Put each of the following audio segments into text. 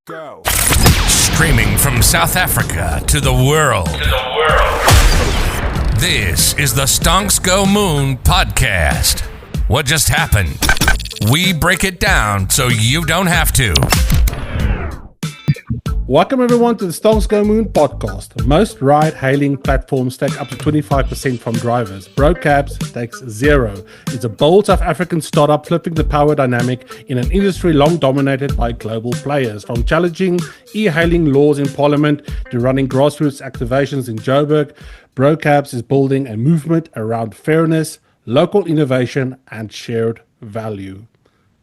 Go. Streaming from South Africa to the world. This is the Stonks Go Moon podcast. What just happened? We break it down so you don't have to. Welcome everyone to the Stonks Go Moon podcast. Most ride-hailing platforms take up to 25% from drivers. Cabs takes zero. It's a bold South African startup flipping the power dynamic in an industry long dominated by global players. From challenging e-hailing laws in Parliament to running grassroots activations in Joburg, Cabs is building a movement around fairness, local innovation, and shared value.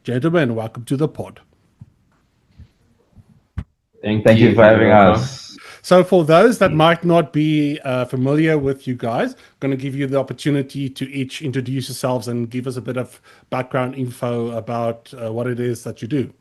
Gentlemen, welcome to the pod. Thank you for having us. So for those that might not be familiar with you guys, I'm going to give you the opportunity to each introduce yourselves and give us a bit of background info about what it is that you do.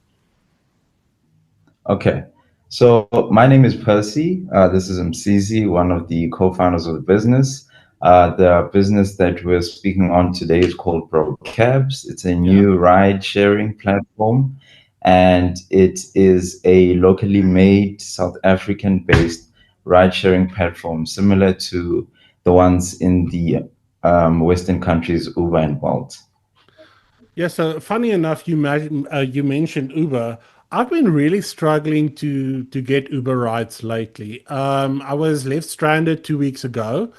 Okay, so my name is Persy. This is Msizi, one of the co-founders of the business. The business that we're speaking on today is called Cabs. It's a new ride-sharing platform. And it is a locally made South African-based ride-sharing platform, similar to the ones in the Western countries, Uber and Bolt. Yeah, so funny enough, you mentioned Uber. I've been really struggling to get Uber rides lately. I was left stranded 2 weeks ago,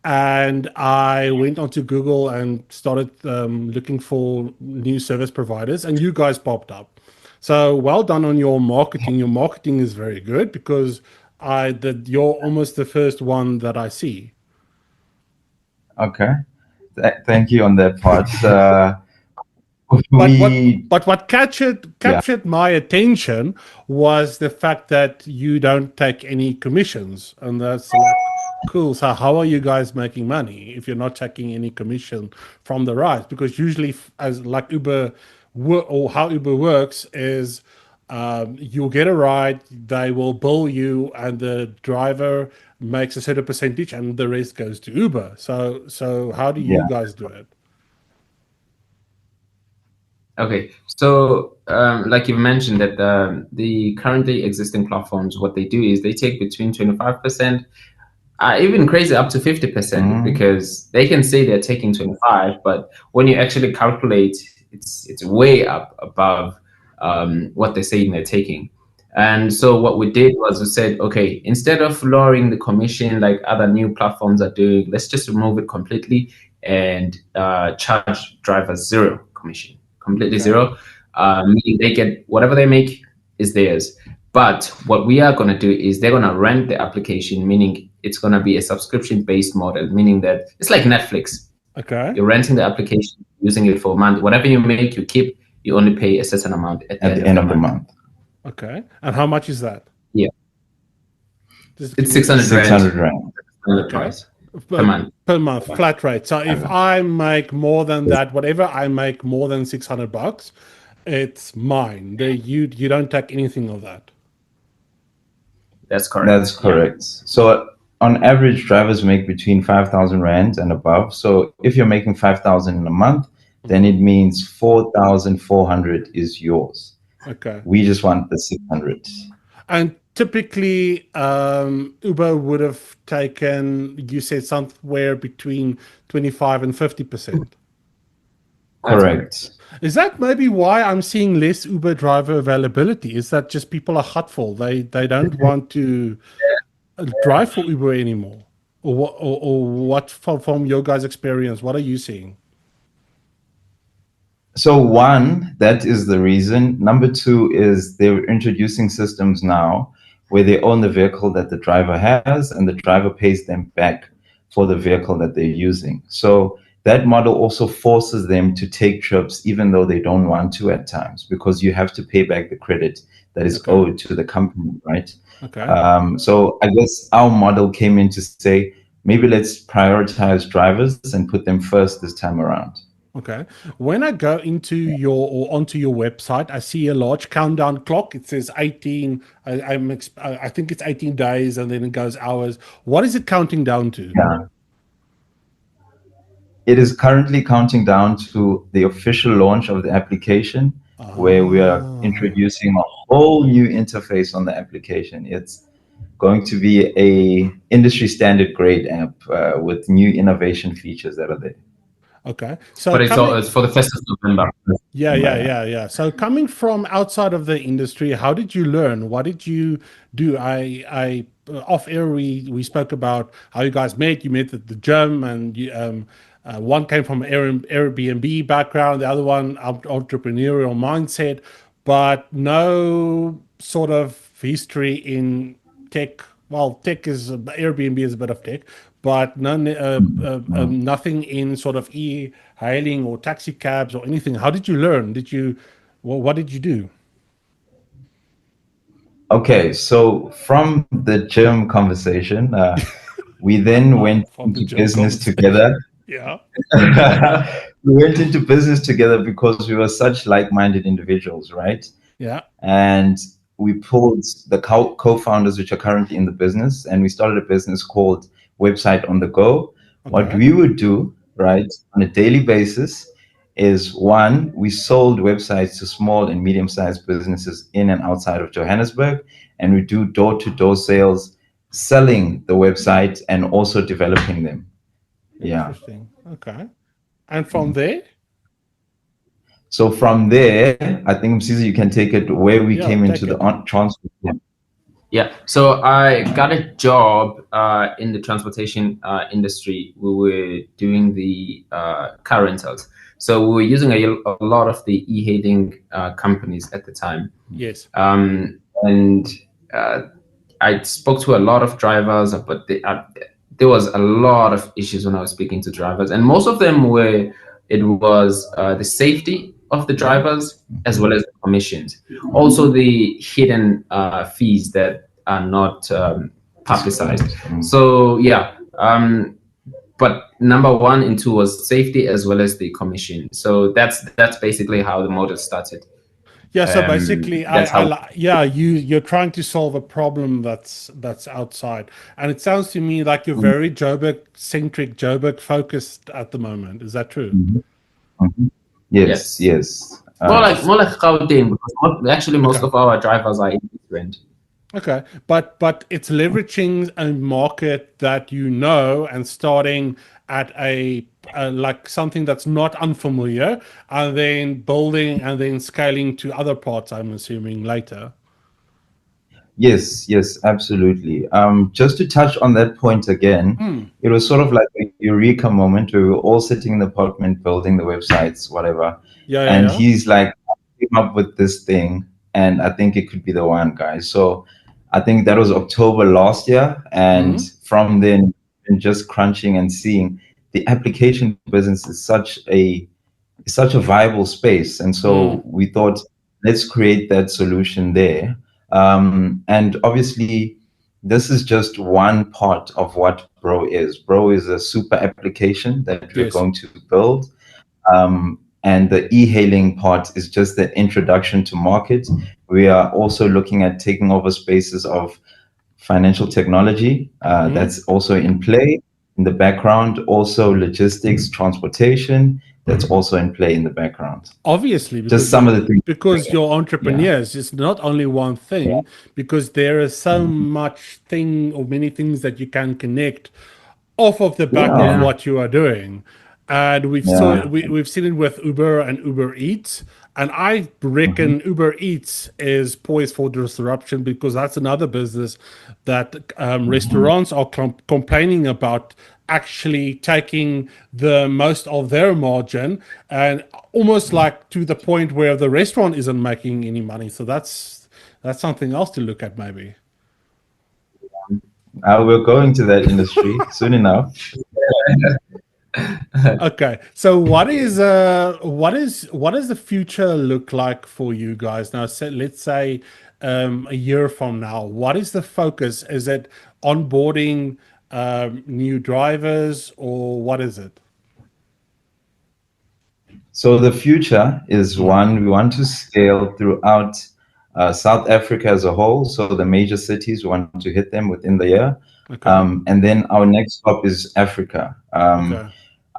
and I went onto Google and started looking for new service providers, and you guys popped up. So well done on your marketing. Your marketing is very good because you're almost the first one that I see. Okay, thank you on that part. But what captured my attention was the fact that you don't take any commissions, and that's like cool. So how are you guys making money if you're not taking any commission from the rides? Because usually, as like Uber. Or how Uber works is you'll get a ride, they will bill you, and the driver makes a certain percentage, and the rest goes to Uber. So how do you guys do it? Okay, so like you've mentioned that the currently existing platforms, what they do is they take between 25%, even crazy up to 50%, because they can say they're taking 25, but when you actually calculate, it's way up above what they're saying they're taking. And so what we did was we said, okay, instead of lowering the commission like other new platforms are doing, let's just remove it completely and charge drivers zero commission, completely zero. Meaning they get whatever they make is theirs. But what we are going to do is they're going to rent the application, meaning it's going to be a subscription-based model, meaning that it's like Netflix. Okay. You're renting the application, using it for a month. Whatever you make, you keep. You only pay a certain amount at the end of the month. Okay. And how much is that? Yeah. It's 600 rand. Okay. Per month, flat rate. So if I make more than that, whatever I make more than $600, it's mine. You don't take anything of that. That's correct. That's correct. So on average, drivers make between 5,000 rand and above. So if you're making 5,000 in a month, then it means 4,400 is yours. Okay. We just want the 600. And typically, Uber would have taken, you said, somewhere between 25 and 50%. Correct. Is that maybe why I'm seeing less Uber driver availability? Is that just people are hurtful? They don't want to drive for Uber anymore? Or what from your guys' experience, what are you seeing? So one, that is the reason. Number two is they're introducing systems now where they own the vehicle that the driver has and the driver pays them back for the vehicle that they're using. So that model also forces them to take trips even though they don't want to at times, because you have to pay back the credit that is owed to the company, right? Okay. So I guess our model came in to say, maybe let's prioritize drivers and put them first this time around. Okay. When I go onto your website, I see a large countdown clock. It says 18. I think it's 18 days, and then it goes hours. What is it counting down to? Yeah. It is currently counting down to the official launch of the application, where we are introducing whole new interface on the application. It's going to be a industry standard grade app with new innovation features that are there. Okay. So But it's for the 1st of November. Yeah. So coming from outside of the industry, how did you learn? What did you do? I off air we spoke about how you guys met. You met at the gym, and you, one came from Airbnb background, the other one entrepreneurial mindset, but no sort of history in tech. Well, tech is Airbnb is a bit of tech, but nothing in sort of e-hailing or taxi cabs or anything. How did you learn? What did you do? Okay, so from the gym conversation, we then went into business together. Yeah. We went into business together because we were such like-minded individuals, right? Yeah. And we pulled the co-founders, which are currently in the business, and we started a business called Website on the Go. Okay. What we would do, right, on a daily basis is, one, we sold websites to small and medium-sized businesses in and outside of Johannesburg, and we do door-to-door sales, selling the website and also developing them. Yeah. Interesting. Okay. And from there? So from there, I think, Msizi, you can take it where we came into the transport. Yeah. So I got a job in the transportation industry. We were doing the car rentals. So we were using a lot of the e-hailing companies at the time. Yes. And I spoke to a lot of drivers, but there was a lot of issues when I was speaking to drivers. And most of them were, it was the safety of the drivers as well as the commissions. Also the hidden fees that are not publicized. So yeah, but number 1 and 2 was safety as well as the commission. So that's basically how the model started. Yeah, so basically, you're trying to solve a problem that's outside, and it sounds to me like you're very Joburg-centric, Joburg-focused at the moment. Is that true? Yes. More like Gauteng, because actually most of our drivers are in England. Okay, but it's leveraging a market that you know and starting at a like something that's not unfamiliar, and then building and then scaling to other parts, I'm assuming, later. Yes, absolutely. Just to touch on that point again, it was sort of like a eureka moment where we were all sitting in the apartment building the websites, whatever. And he's like, I came up with this thing, and I think it could be the one, guys. So I think that was October last year, and from then, just crunching and seeing the application business is such a viable space, and so we thought, let's create that solution there. And obviously, this is just one part of what Bro is. Bro is a super application that we're going to build. And the e-hailing part is just the introduction to market. We are also looking at taking over spaces of financial technology. That's also in play in the background. Also logistics, transportation. That's also in play in the background. Obviously, because just some of the things. Because you're entrepreneurs, it's not only one thing, because there is so much thing or many things that you can connect off of the back of what you are doing. And we've seen it with Uber and Uber Eats. And I reckon Uber Eats is poised for disruption, because that's another business that restaurants are complaining about actually taking the most of their margin, and almost like to the point where the restaurant isn't making any money. So that's something else to look at, maybe. We're going to that industry soon enough. Okay, so what does the future look like for you guys now? So let's say a year from now, what is the focus? Is it onboarding new drivers, or what is it? So the future is, one, we want to scale throughout South Africa as a whole. So the major cities, we want to hit them within the year. And then our next stop is Africa.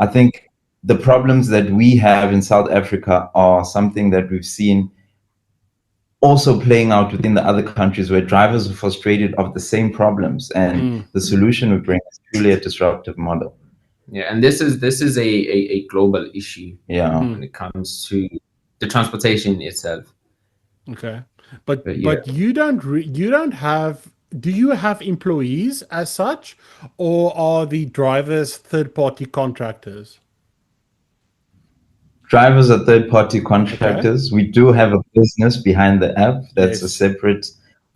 I think the problems that we have in South Africa are something that we've seen also playing out within the other countries where drivers are frustrated of the same problems, and the solution we bring is truly a disruptive model. Yeah, and this is a global issue. Yeah. When it comes to the transportation itself. Okay, but yeah. you don't have. Do you have employees as such, or are the drivers third-party contractors? Drivers are third-party contractors. We do have a business behind the app that's a separate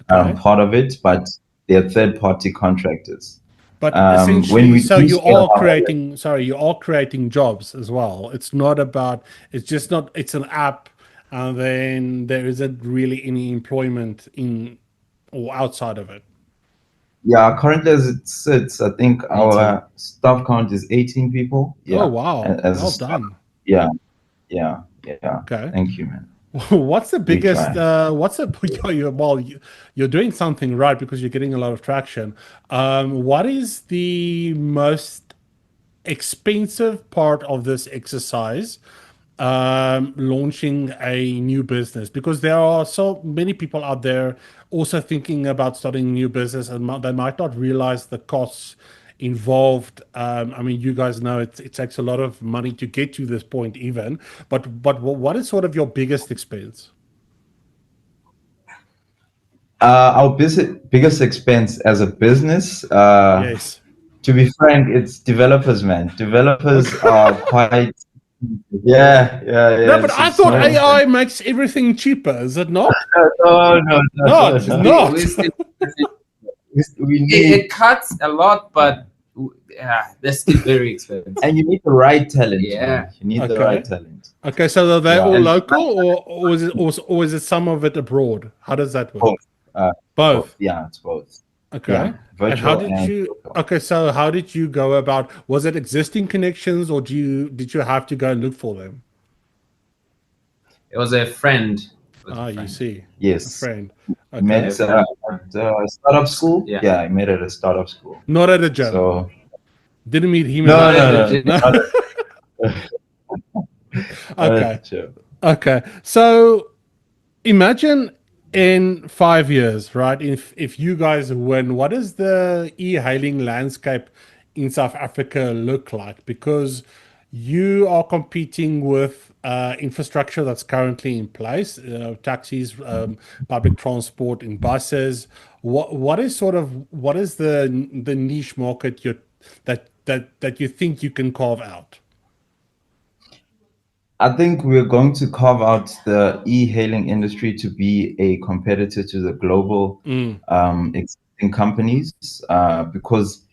part of it, but they're third-party contractors. But essentially, so you are creating. Sorry, you are creating jobs as well. It's not about. It's just not. It's an app, and then there isn't really any employment in or outside of it. Yeah, currently as it sits, I think our staff count is 18 people. Yeah. Oh wow! Well done. Yeah. Okay. Thank you, man. What's the biggest? You're doing something right because you're getting a lot of traction. What is the most expensive part of this exercise? Launching a new business, because there are so many people out there also thinking about starting a new business, and they might not realize the costs involved. I mean, you guys know it takes a lot of money to get to this point even, but what is sort of your biggest expense? Our biggest expense as a business, yes, to be frank, it's developers, man. Developers are quite yeah. No, but I thought AI makes everything cheaper. Is it not? No. It's not. We need it cuts a lot, but they're still very expensive. And you need the right talent. Yeah, man. You need the right talent. Okay, so are they all local, or is it some of it abroad? How does that work? Both. Yeah, it's both. Okay. Yeah, and how did you? Okay, so how did you go about? Was it existing connections, or did you have to go and look for them? It was a friend. You see. Yes. A friend. Okay. Met at startup school. Yeah, I met at a startup school. Not at a gym. So didn't meet him. No. Okay. Okay. So imagine in 5 years, right? If you guys win, what does the e-hailing landscape in South Africa look like? Because you are competing with infrastructure that's currently in place, taxis, public transport, and buses. What is the niche market that you think you can carve out? I think we're going to carve out the e-hailing industry to be a competitor to the global existing companies, because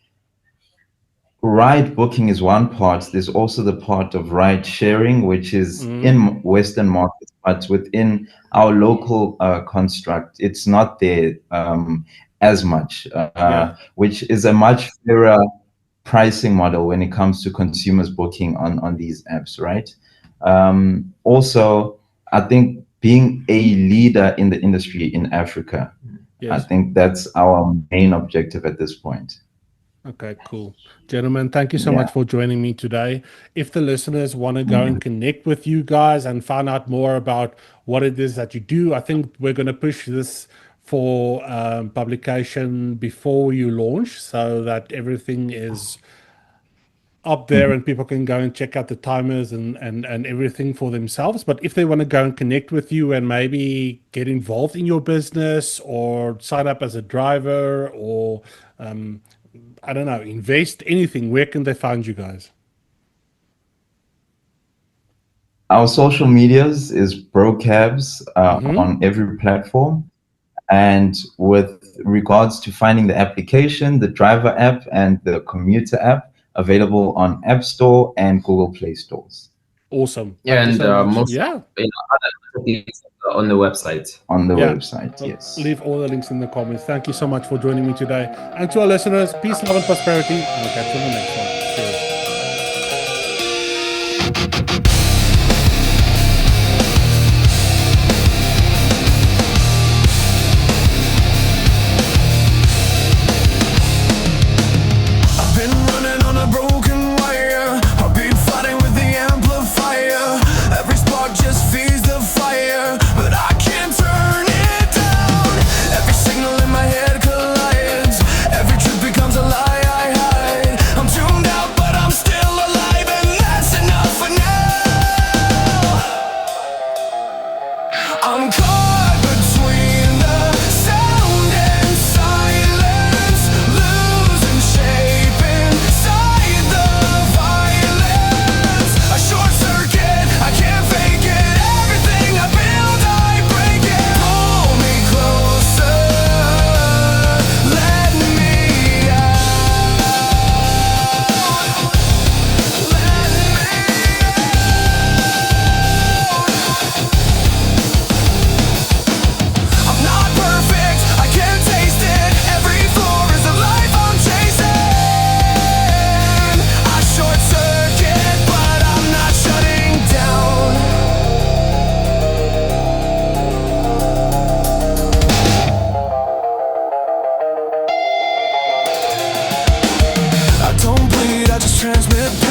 ride booking is one part. There's also the part of ride sharing, which is in Western markets, but within our local construct, it's not there as much, which is a much fairer pricing model when it comes to consumers booking on these apps, right? Also, I think being a leader in the industry in Africa, I think that's our main objective at this point. Okay, cool. Gentlemen, thank you so much for joining me today. If the listeners want to go and connect with you guys and find out more about what it is that you do, I think we're going to push this for publication before you launch so that everything is up there and people can go and check out the timers and everything for themselves. But if they want to go and connect with you and maybe get involved in your business or sign up as a driver or I don't know, invest, anything, where can they find you guys? Our social medias is BroCabs on every platform. And with regards to finding the application, the driver app and the commuter app, available on App Store and Google Play stores. Awesome. Yeah, and most other things on the website. On the website, yes. Leave all the links in the comments. Thank you so much for joining me today. And to our listeners, peace, love, and prosperity. And we'll catch you on the next one. Cheers. Just feeds the fire, but I can't turn it transmit